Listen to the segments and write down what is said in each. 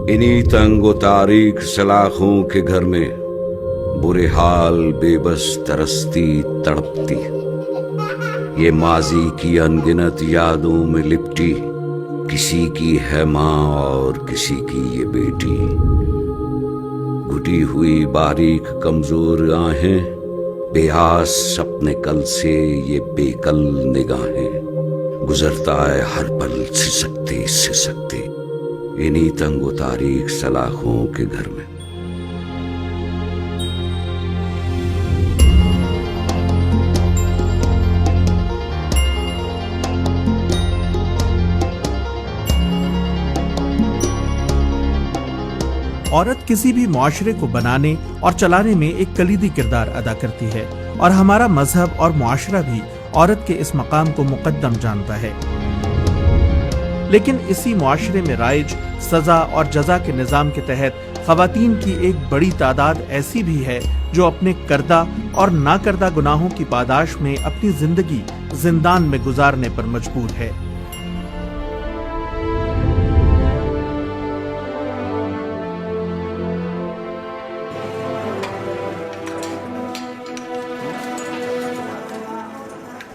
انہی تنگ و تاریک سلاخوں کے گھر میں برے حال بے بس ترستی تڑپتی، یہ ماضی کی انگنت یادوں میں لپٹی، کسی کی ہے ماں اور کسی کی یہ بیٹی، گھٹی ہوئی باریک کمزور آہیں، بے آس اپنے کل سے یہ بے کل نگاہیں، گزرتا ہے ہر پل سسکتے سسکتے انہی تنگ و تاریک سلاخوں کے گھر میں۔ عورت کسی بھی معاشرے کو بنانے اور چلانے میں ایک کلیدی کردار ادا کرتی ہے، اور ہمارا مذہب اور معاشرہ بھی عورت کے اس مقام کو مقدم جانتا ہے۔ لیکن اسی معاشرے میں رائج سزا اور جزا کے نظام کے تحت خواتین کی ایک بڑی تعداد ایسی بھی ہے جو اپنے کردہ اور نہ کردہ گناہوں کی پاداش میں اپنی زندگی زندان میں گزارنے پر مجبور ہے۔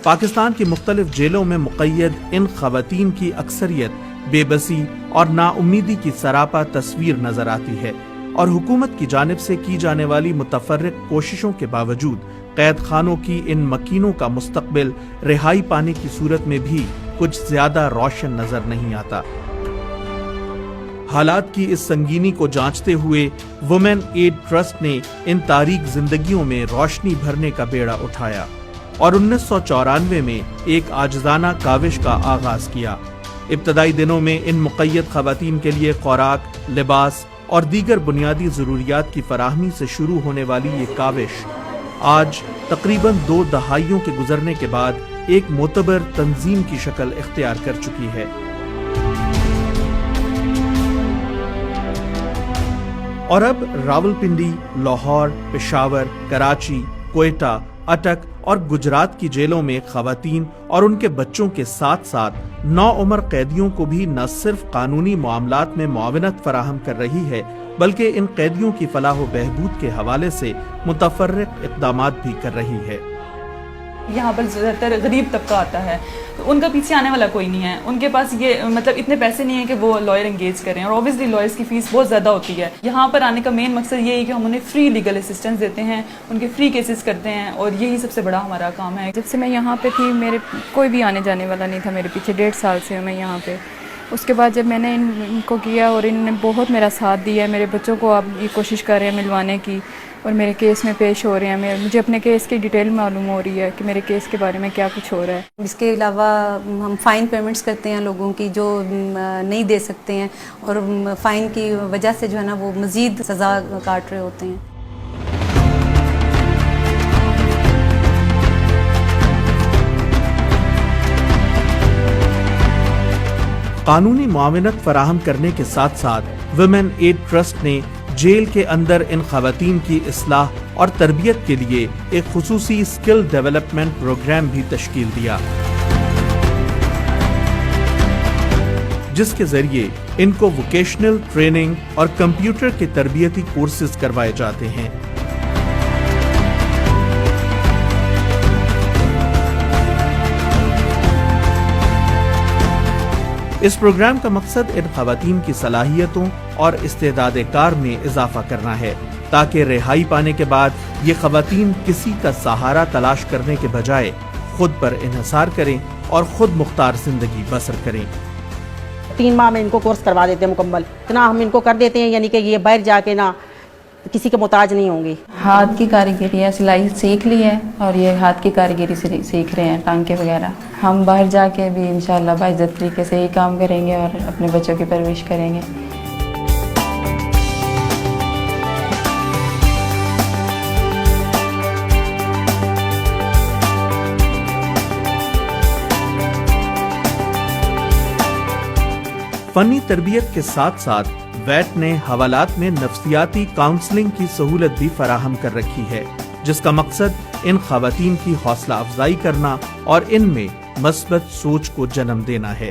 پاکستان کی مختلف جیلوں میں مقید ان خواتین کی اکثریت بے بسی اور نا امیدی کی سراپا تصویر نظر آتی ہے، اور حکومت کی جانب سے کی جانے والی متفرق کوششوں کے باوجود قید خانوں کی ان مکینوں کا مستقبل رہائی پانے کی صورت میں بھی کچھ زیادہ روشن نظر نہیں آتا۔ حالات کی اس سنگینی کو جانچتے ہوئے وومن ایڈ ٹرسٹ نے ان تاریک زندگیوں میں روشنی بھرنے کا بیڑا اٹھایا اور 1994 میں ایک عاجزانہ کاوش کا آغاز کیا۔ ابتدائی دنوں میں ان مقید خواتین کے لیے خوراک، لباس اور دیگر بنیادی ضروریات کی فراہمی سے شروع ہونے والی یہ کاوش آج تقریباً 2 دہائیوں کے گزرنے کے بعد ایک معتبر تنظیم کی شکل اختیار کر چکی ہے۔ اور اب راولپنڈی، لاہور، پشاور، کراچی، کوئٹہ، اٹک اور گجرات کی جیلوں میں خواتین اور ان کے بچوں کے ساتھ ساتھ نوعمر قیدیوں کو بھی نہ صرف قانونی معاملات میں معاونت فراہم کر رہی ہے، بلکہ ان قیدیوں کی فلاح و بہبود کے حوالے سے متفرق اقدامات بھی کر رہی ہے۔ یہاں پر زیادہ تر غریب طبقہ آتا ہے، تو ان کا پیچھے آنے والا کوئی نہیں ہے، ان کے پاس یہ اتنے پیسے نہیں ہیں کہ وہ لائر انگیج کریں، اور اوبویسلی لائرز کی فیس بہت زیادہ ہوتی ہے۔ یہاں پر آنے کا مین مقصد یہ ہے کہ ہم انہیں فری لیگل اسسٹنس دیتے ہیں، ان کے فری کیسز کرتے ہیں، اور یہی سب سے بڑا ہمارا کام ہے۔ جب سے میں یہاں پہ تھی میرے کوئی بھی آنے جانے والا نہیں تھا، میرے پیچھے 1.5 سال سے میں یہاں پہ۔ اس کے بعد جب میں نے ان کو کیا اور انہوں نے بہت میرا ساتھ دیا ہے، میرے بچوں کو اب یہ کوشش کر رہے ہیں ملوانے کی، اور میرے کیس میں پیش ہو رہے ہیں، مجھے اپنے کیس کی ڈیٹیل معلوم ہو رہی ہے کہ میرے کیس کے بارے میں کیا کچھ ہو رہا ہے۔ اس کے علاوہ ہم فائن پیمنٹس کرتے ہیں لوگوں کی جو نہیں دے سکتے ہیں، اور فائن کی وجہ سے جو ہے نا وہ مزید سزا کاٹ رہے ہوتے ہیں۔ قانونی معاونت فراہم کرنے کے ساتھ ساتھ ویمن ایڈ ٹرسٹ نے جیل کے اندر ان خواتین کی اصلاح اور تربیت کے لیے ایک خصوصی اسکل ڈیولپمنٹ پروگرام بھی تشکیل دیا، جس کے ذریعے ان کو ووکیشنل ٹریننگ اور کمپیوٹر کے تربیتی کورسز کروائے جاتے ہیں۔ اس پروگرام کا مقصد ان خواتین کی صلاحیتوں اور استعداد کار میں اضافہ کرنا ہے، تاکہ رہائی پانے کے بعد یہ خواتین کسی کا سہارا تلاش کرنے کے بجائے خود پر انحصار کریں اور خود مختار زندگی بسر کریں۔ 3 ماہ میں ان کو کورس کروا دیتے ہیں مکمل، اتنا ہم ان کو کر دیتے ہیں، یعنی کہ یہ باہر جا کے نہ کسی کے محتاج نہیں ہوں گی۔ ہاتھ کی کاریگری ہے، سلائی سیکھ لی ہے، اور یہ ہاتھ کی کاریگری سے سیکھ رہے ہیں، ٹانکے وغیرہ۔ ہم باہر جا کے بھی انشاءاللہ باعزت طریقے سے ہی کام کریں گے اور اپنے بچوں کی پرورش کریں گے۔ فنی تربیت کے ساتھ ساتھ ویٹ نے حوالات میں نفسیاتی کاؤنسلنگ کی سہولت بھی فراہم کر رکھی ہے، جس کا مقصد ان خواتین کی حوصلہ افزائی کرنا اور ان میں مثبت سوچ کو جنم دینا ہے۔